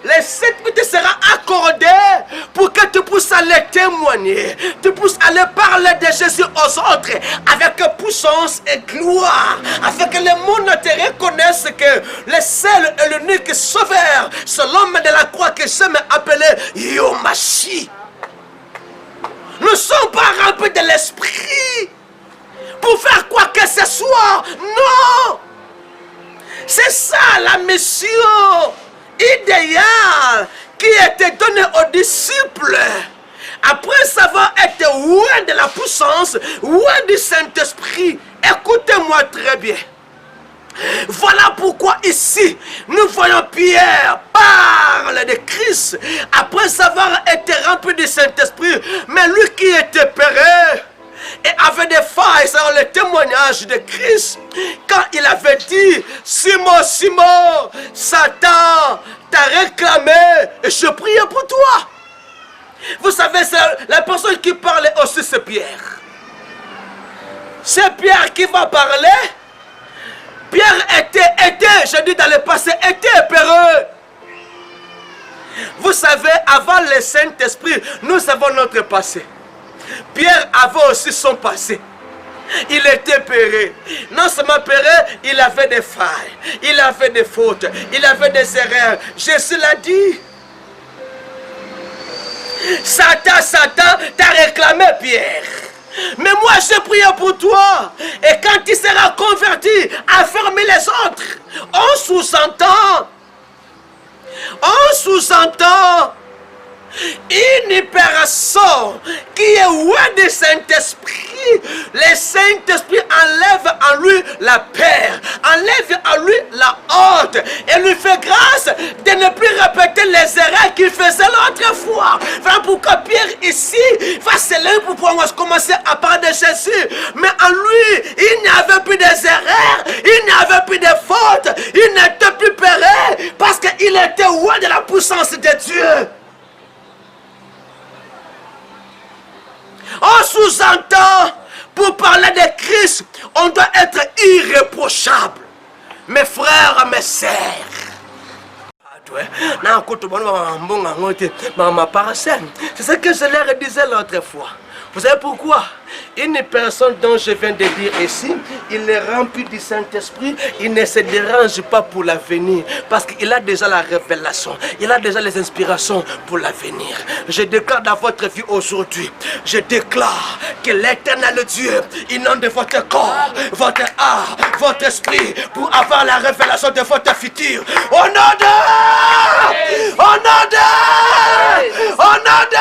Le Saint-Esprit te sera accordé pour que tu puisses aller témoigner, tu puisses aller parler de Jésus aux autres avec puissance et gloire, afin que le monde te reconnaisse que le seul et l'unique sauveur, c'est l'homme de la croix que j'aime appeler Yomashi. Nous ne sommes pas remplis de l'esprit pour faire quoi que ce soit. Non! C'est ça la mission idéale qui était donnée aux disciples. Après avoir été loin de la puissance, loin du Saint-Esprit, écoutez-moi très bien. Voilà pourquoi ici, nous voyons Pierre parler de Christ après avoir été rempli du Saint-Esprit, mais lui qui était péri et avait des failles sur le témoignage de Christ, quand il avait dit, Simon, Simon, Satan t'a réclamé et je priais pour toi. Vous savez, c'est la personne qui parlait aussi, c'est Pierre. C'est Pierre qui va parler. Pierre était, je dis dans le passé, était peureux. Vous savez, avant le Saint-Esprit, nous avons notre passé. Pierre avait aussi son passé. Il était péché. Non seulement péché, il avait des failles, il avait des fautes, il avait des erreurs. Jésus l'a dit. Satan, Satan t'a réclamé, Pierre. Mais moi, j'ai prié pour toi. Et quand tu seras converti, affermis les autres. On sous-entend une personne qui est loin du Saint-Esprit, le Saint-Esprit enlève en lui la peur, enlève en lui la honte et lui fait grâce de ne plus répéter les erreurs qu'il faisait l'autre fois. Voilà pourquoi Pierre ici va se lever pour pouvoir commencer à parler de Jésus. Mais en lui, il n'y avait plus des erreurs, il n'y avait plus de fautes, il n'était plus péché parce qu'il était loin de la puissance de Dieu. On sous-entend, pour parler de Christ, on doit être irréprochable. Mes frères, mes sœurs. C'est ce que je leur disais l'autre fois. Vous savez pourquoi? Une personne dont je viens de dire ici, il est rempli du Saint-Esprit, il ne se dérange pas pour l'avenir, parce qu'il a déjà la révélation, il a déjà les inspirations pour l'avenir. Je déclare dans votre vie aujourd'hui, je déclare que l'Éternel Dieu inonde votre corps, votre âme, votre esprit, pour avoir la révélation de votre futur. Au nom de... Au nom de... Au nom de...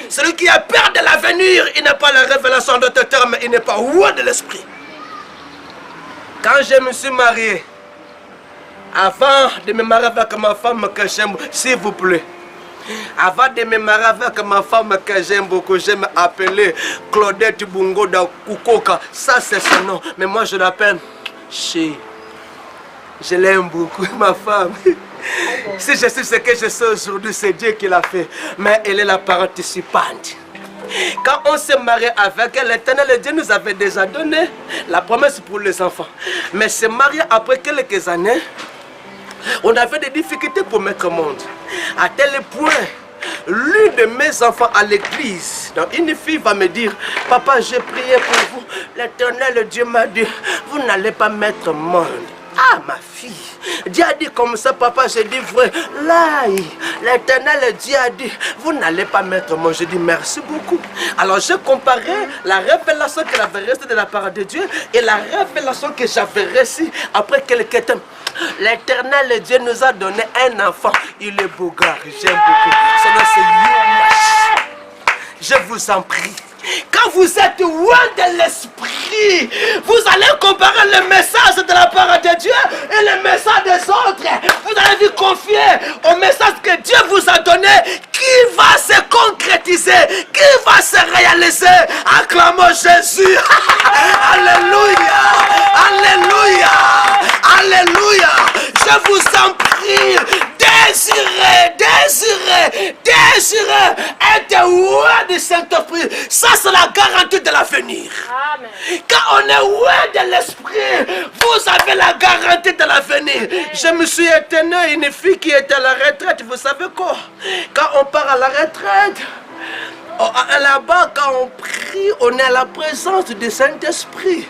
Celui qui a peur de l'avenir, il n'a pas la révélation d'autres termes, il n'est pas loin de l'esprit. Quand je me suis marié, avant de me marier avec ma femme que j'aime, s'il vous plaît, avant de me marier avec ma femme que j'aime beaucoup, j'aime appeler Claudette Bungo da Kukoka, ça c'est son nom, mais moi je l'appelle Chérie. Je l'aime beaucoup, ma femme. Si je sais ce que je sais aujourd'hui, c'est Dieu qui l'a fait. Mais elle est la participante. Quand on s'est marié avec elle, l'Éternel Dieu nous avait déjà donné la promesse pour les enfants. Mais se marier après quelques années, on avait des difficultés pour mettre au monde. À tel point, l'une de mes enfants à l'église, une fille va me dire, papa, j'ai prié pour vous. L'Éternel Dieu m'a dit, vous n'allez pas mettre au monde. Ah, ma fille, Dieu a dit comme ça, papa, j'ai dit vrai. Là, l'Éternel Dieu a dit, vous n'allez pas mettre moi. J'ai dit merci beaucoup. Alors, j'ai comparé la révélation qu'elle avait reçue de la part de Dieu et la révélation que j'avais reçue après quelques temps. L'Éternel Dieu nous a donné un enfant. Il est beau gars, j'aime beaucoup. Son nom c'est Yomash. Je vous en prie. Quand vous êtes loin de l'esprit, vous allez comparer le message de la part de Dieu et le message des autres. Vous allez vous confier au message que Dieu vous a donné, qui va se concrétiser, qui va se réaliser. Acclamons Jésus. Alléluia. Alléluia. Alléluia. Je vous en prie. Désirez, désirez, désirez être loin du Saint-Esprit. Ça, c'est la garantie de l'avenir. Quand on est loin de l'esprit, vous avez la garantie de l'avenir. Je me suis étonné, une fille qui était à la retraite. Vous savez quoi? Quand on part à la retraite, là-bas, quand on prie, on est à la présence du Saint-Esprit.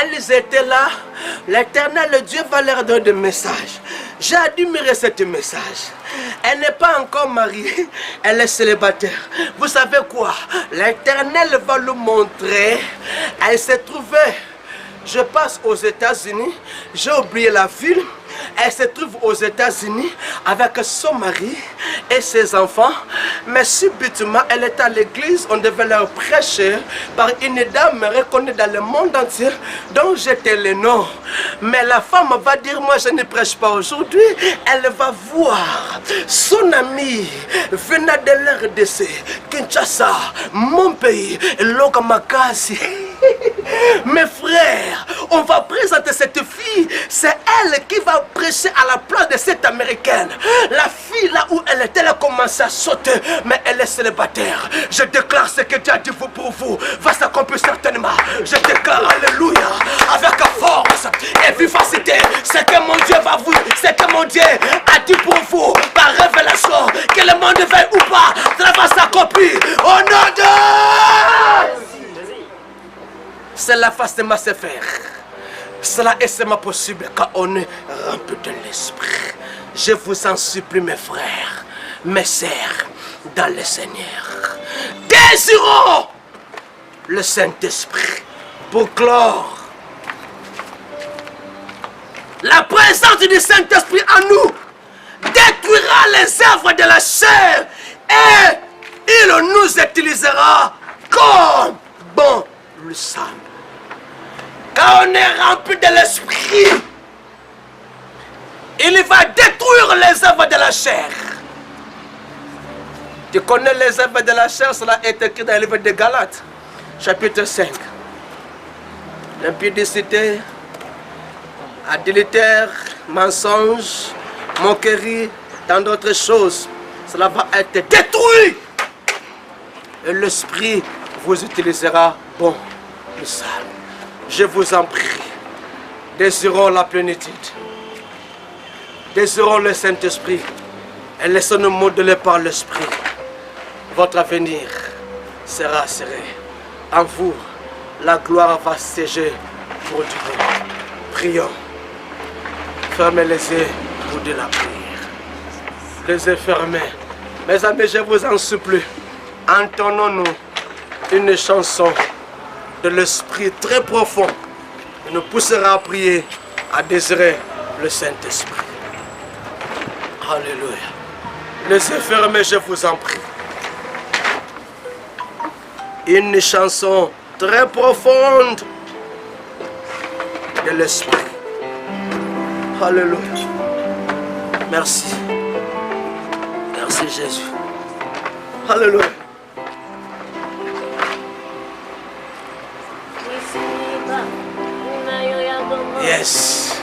Elles étaient là, l'Éternel Dieu va leur donner des messages. J'ai admiré ce message. Elle n'est pas encore mariée, elle est célibataire. Vous savez quoi? L'Éternel va le montrer. Elle s'est trouvée, je passe aux États-Unis, j'ai oublié la ville. Elle se trouve aux États-Unis avec son mari et ses enfants. Mais subitement, elle est à l'église. On devait leur prêcher par une dame reconnue dans le monde entier, dont j'étais le nom. Mais la femme va dire, moi je ne prêche pas aujourd'hui. Elle va voir son ami venant de l'RDC, Kinshasa, mon pays, Lokamakasi. Mes frères, on va présenter cette fille. C'est elle qui va prêcher à la place de cette américaine. La fille là où elle était, elle a commencé à sauter, mais elle est célibataire. Je déclare ce que Dieu a dit pour vous va s'accomplir certainement. Je déclare alléluia avec force et vivacité. Ce que mon Dieu va vous, ce que mon Dieu a dit pour vous par révélation, que le monde veuille ou pas, cela va s'accomplir au nom de... C'est la face de ma séphère. Cela est seulement possible quand on est rempli de l'esprit. Je vous en supplie, mes frères, mes sœurs, dans le Seigneur. Désirons le Saint-Esprit pour clore. La présence du Saint-Esprit en nous détruira pas les œuvres de la chair et il nous utilisera comme bon lui semble. Quand on est rempli de l'esprit, il va détruire les œuvres de la chair. Tu connais les œuvres de la chair, cela est écrit dans le livre de Galates, chapitre 5. L'impudicité, adultère, mensonge, moquerie, tant d'autres choses. Cela va être détruit. Et l'esprit vous utilisera bon le salut. Je vous en prie, désirons la plénitude. Désirons le Saint-Esprit et laissons-nous modeler par l'Esprit. Votre avenir sera assuré. En vous, la gloire va siéger pour Dieu. Prions. Fermez les yeux pour de la prière. Les yeux fermés. Mes amis, je vous en supplie, entonnons-nous une chanson de l'Esprit très profond qui nous poussera à prier, à désirer le Saint-Esprit. Alléluia. Les yeux fermés, je vous en prie. Une chanson très profonde de l'Esprit. Alléluia. Merci. Merci Jésus. Alléluia. Yes.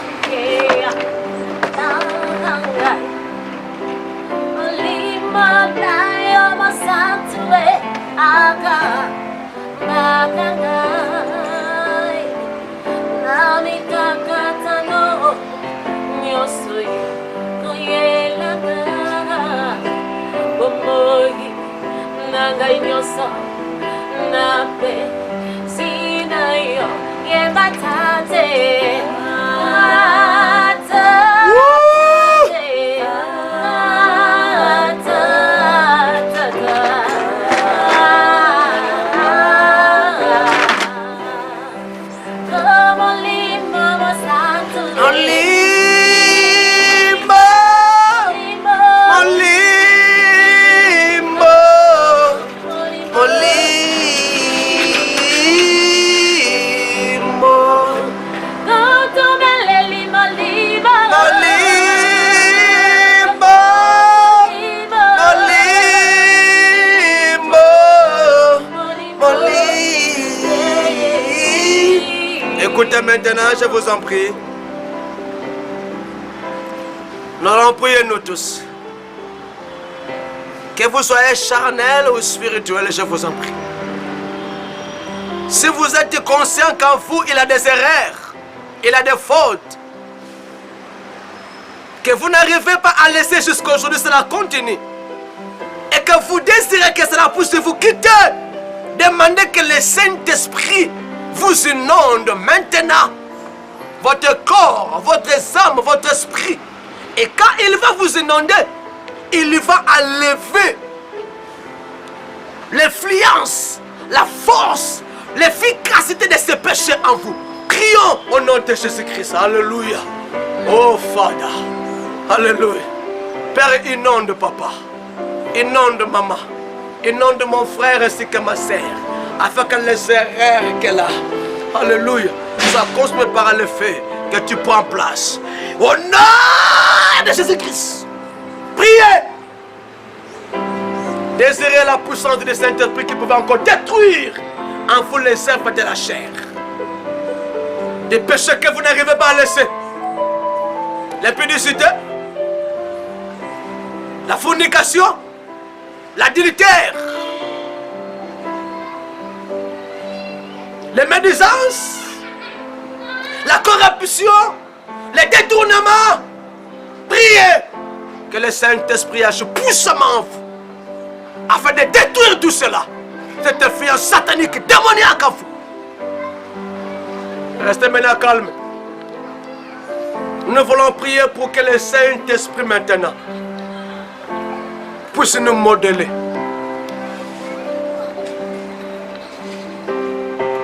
Écoutez maintenant, je vous en prie. Nous allons prier nous tous. Que vous soyez charnel ou spirituel, je vous en prie. Si vous êtes conscient qu'en vous, il y a des erreurs, il y a des fautes, que vous n'arrivez pas à laisser jusqu'à aujourd'hui, cela continue, et que vous désirez que cela puisse vous quitter, demandez que le Saint-Esprit vous inonde maintenant votre corps, votre âme, votre esprit. Et quand il va vous inonder, il va enlever l'influence, la force, l'efficacité de ce péché en vous. Prions au nom de Jésus-Christ. Alléluia. Oh Father. Alléluia. Père, inonde papa. Inonde maman. Inonde mon frère ainsi que ma sœur. Afin que les erreurs qu'elle a, alléluia, soient construites par le fait que tu prends place. Au nom de Jésus-Christ. Priez. Désirez la puissance du Saint-Esprit qui peut encore détruire en vous les œuvres de la chair. Des péchés que vous n'arrivez pas à laisser. L'impudicité, la fornication, l'adultère, les médisances, la corruption, les détournements. Priez que le Saint-Esprit agisse puissamment en vous afin de détruire tout cela, cette influence satanique, démoniaque en vous. Restez maintenant calme. Nous voulons prier pour que le Saint-Esprit maintenant puisse nous modeler.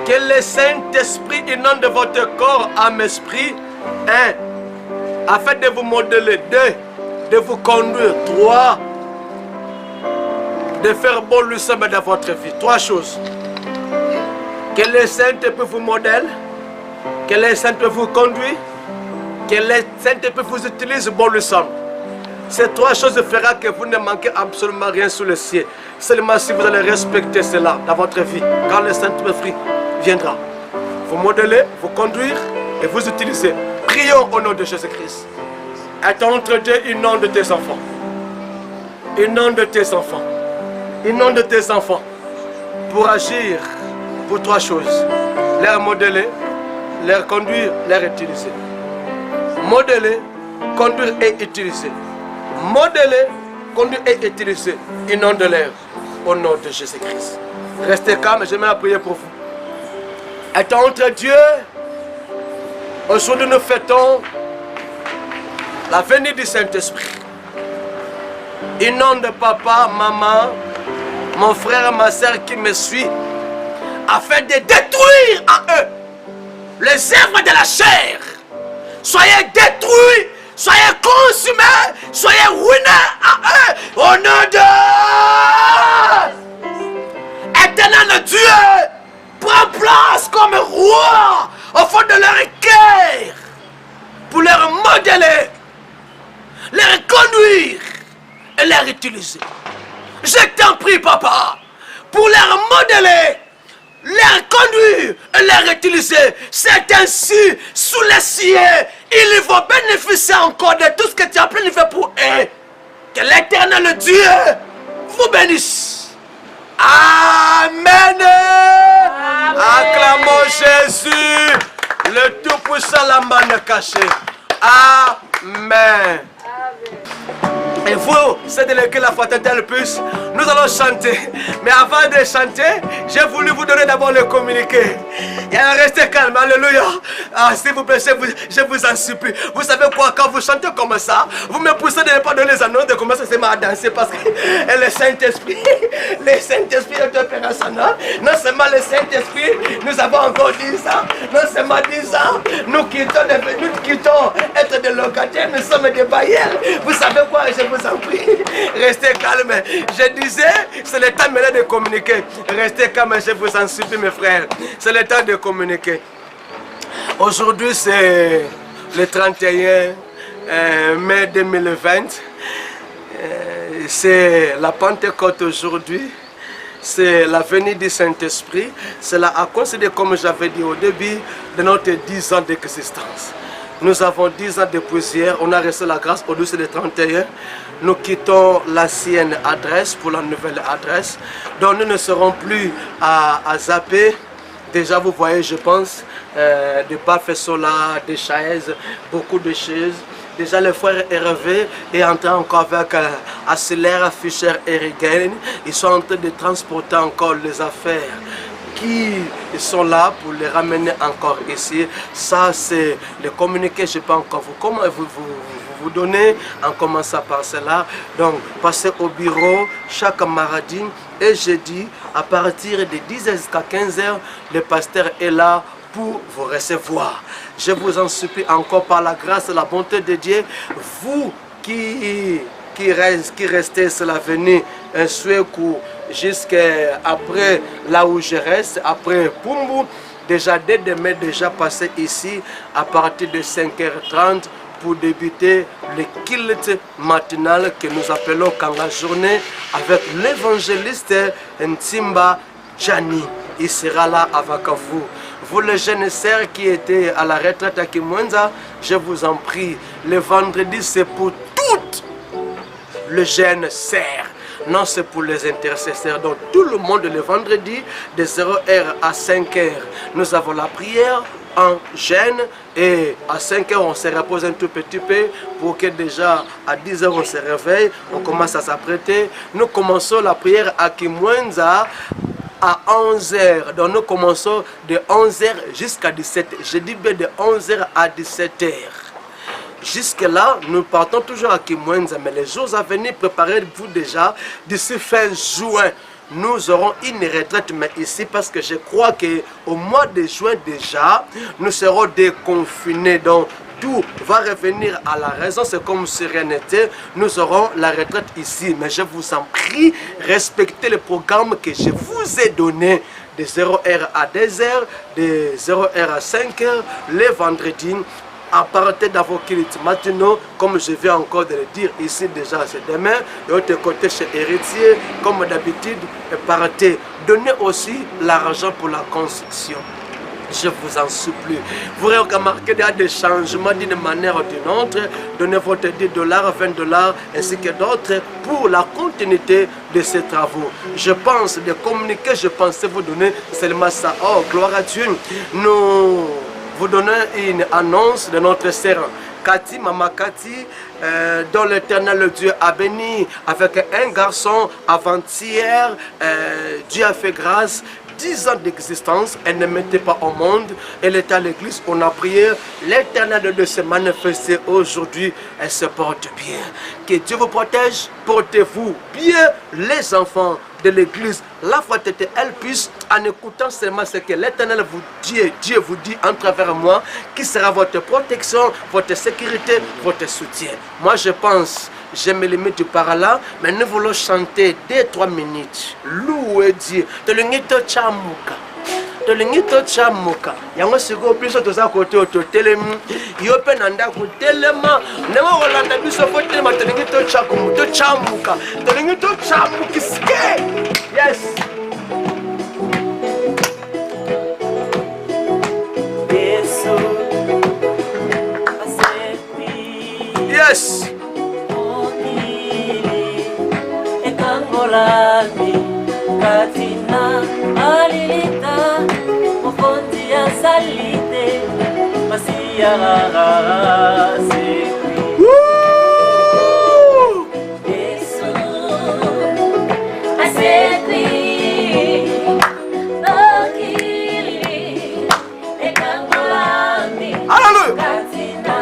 Que le Saint-Esprit inonde votre corps, âme, esprit. 1. Afin de vous modeler. 2. de vous conduire. 3, de faire bon le sommet dans votre vie. 3 choses. Que les saints peut vous modèle, que les saints peut vous conduire, que les saints peut vous utiliser bon le sommet. Ces 3 choses fera que vous ne manquez absolument rien sous le ciel. Seulement si vous allez respecter cela dans votre vie, quand le Saint-Esprit viendra, vous modeler, vous conduire et vous utiliser. Prions au nom de Jésus-Christ. Et entre Dieu, inonde tes enfants. Inonde tes enfants. Inonde tes enfants pour agir pour 3 choses. Les modeler, les conduire, les utiliser. Modeler, conduire et utiliser. Modeler, conduire et utiliser. Inonde-les au nom de Jésus-Christ. Restez calme, j'aimerais prier pour vous. Et entre Dieu, aujourd'hui nous fêtons la venue du Saint-Esprit. Inonde papa, maman, mon frère, ma soeur qui me suit, afin de détruire en eux les œuvres de la chair. Soyez détruits, soyez consumés, soyez ruinés en eux. Au nom de Éternel Dieu, prends place comme roi au fond de leur cœur pour leur modeler, leur conduire et leur utiliser. Je t'en prie, papa, pour leur modeler, leur conduire et leur utiliser. C'est ainsi, sous les cieux, ils vont bénéficier encore de tout ce que tu as planifié pour eux. Que l'Éternel Dieu vous bénisse. Amen. Acclamons Jésus, le Tout-Puissant, la main cachée. Amen. Et vous, c'est de que la fraternité le plus, nous allons chanter. Mais avant de chanter, j'ai voulu vous donner d'abord le communiqué. Et restez calme, alléluia. S'il vous plaît, je vous en supplie. Vous savez quoi, quand vous chantez comme ça, vous me poussez de ne pas donner les annonces, de commencer à danser parce que le Saint-Esprit est opérationnel. Non seulement le Saint-Esprit, nous avons encore 10 ans. Non seulement 10 ans, nous quittons être des locataires, nous sommes des bailleurs. Vous savez quoi, je vous en prie, restez calme. Je disais, c'est le temps maintenant de communiquer. Restez calme, je vous en supplie, mes frères. C'est le temps de communiquer. Aujourd'hui, c'est le 31 mai 2020. C'est la Pentecôte aujourd'hui. C'est la venue du Saint-Esprit. Cela a considéré, comme j'avais dit au début, de notre 10 ans d'existence. Nous avons 10 ans depuis hier, on a reçu la grâce au-dessus des 31. Nous quittons l'ancienne adresse pour la nouvelle adresse. Donc nous ne serons plus à zapper. Déjà vous voyez, je pense, des baffes là, des chaises, beaucoup de chaises. Déjà le frère Hervé est en train encore avec Accélère, Fischer et Regain. Ils sont en train de transporter encore les affaires qui sont là pour les ramener encore ici. Ça c'est le communiqué, je ne sais pas encore vous donner en commençant par cela. Donc passez au bureau chaque mardi et jeudi à partir de 10h jusqu'à 15h. Le pasteur est là pour vous recevoir. Je vous en supplie encore par la grâce et la bonté de Dieu, vous qui restez sur l'avenue Suekou jusqu'après là où je reste, après Pumbu, déjà dès demain, déjà passé ici à partir de 5h30 pour débuter le culte matinal que nous appelons Kanga Journée avec l'évangéliste Ntimba Djani. Il sera là avec vous. Vous les jeunes sœurs qui étaient à la retraite à Kimwenza, je vous en prie, le vendredi c'est pour toutes les jeunes sœurs. Non, c'est pour les intercesseurs. Donc tout le monde le vendredi de 0h à 5h. Nous avons la prière en jeûne et à 5h on se repose un tout petit peu pour que déjà à 10h on se réveille, on commence à s'apprêter. Nous commençons la prière à Kimwenza à 11h. Donc nous commençons de 11h jusqu'à 17h. Je dis bien de 11h à 17h. Jusque-là, nous partons toujours à Kimwenza, mais les jours à venir, préparez-vous déjà. D'ici fin juin, nous aurons une retraite, mais ici, parce que je crois qu'au mois de juin déjà, nous serons déconfinés. Donc, tout va revenir à la raison, c'est comme si rien n'était, nous aurons la retraite ici. Mais je vous en prie, respectez le programme que je vous ai donné de 0h à 2h, de 0h à 5h, les vendredis, à partir d'avant matinaux, comme je viens encore de le dire ici déjà, c'est demain, de l'autre côté chez Héritier, comme d'habitude, partez. Donnez aussi l'argent pour la construction. Je vous en supplie. Vous remarquez qu'il y a des changements d'une manière ou d'une autre. Donnez votre $10, $20 ainsi que d'autres pour la continuité de ces travaux. Je pense de communiquer, je pensais vous donner seulement ça. Oh, gloire à Dieu. Nous vous donnons une annonce de notre sœur Cathy, Maman Cathy, dont l'Éternel Dieu a béni avec un garçon avant-hier. Dieu a fait grâce. 10 ans d'existence, elle ne mettait pas au monde, elle était à l'église, on a prié, l'Éternel de se manifester aujourd'hui, elle se porte bien. Que Dieu vous protège, portez-vous bien les enfants de l'église. La foi elle puisse, en écoutant seulement ce que l'Éternel vous dit, Dieu vous dit en travers moi, qui sera votre protection, votre sécurité, votre soutien. Moi je pense, je me limite par là, mais nous voulons chanter 2-3 minutes. Louer Dieu. Tolingito chamuka. Tolingito chamuka. Yango siko biso toza kote ototelemu. Yope nanda kotelema. Nema rolanda biso fotelema tolingito chakumu. To chamuka. Tolingito chamukiske. Yes. Yes. Katina alilita mokonzi ya salite masia sekwi Yesu asekwi okili ekangolami Katina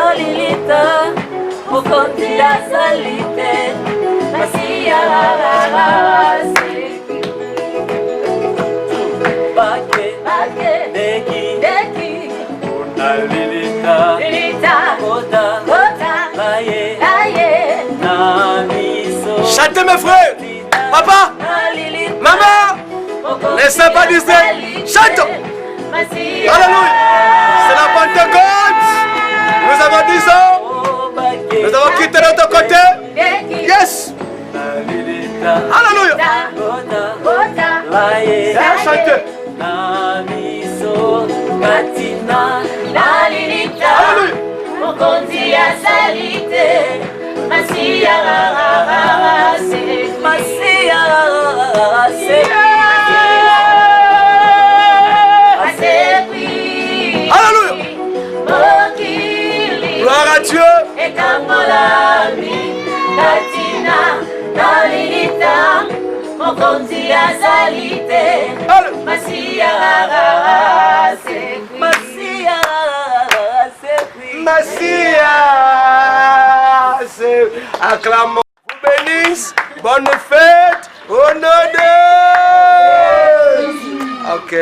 alilita mokonzi ya salite masia Chantez mes frères, papa, maman, laissez pas dire chante. Alléluia, c'est la Pentecôte. Nous avons 10 ans, nous avons quitté notre côté. Yes. Alléluia. Chantez. Mokonzi ya salite masia Alléluia. Gloire à Dieu. Ekamolami katina nalilita mokonzi ya salite masia Acclamons, vous bénisse, bonne fête, au nom de... Ok.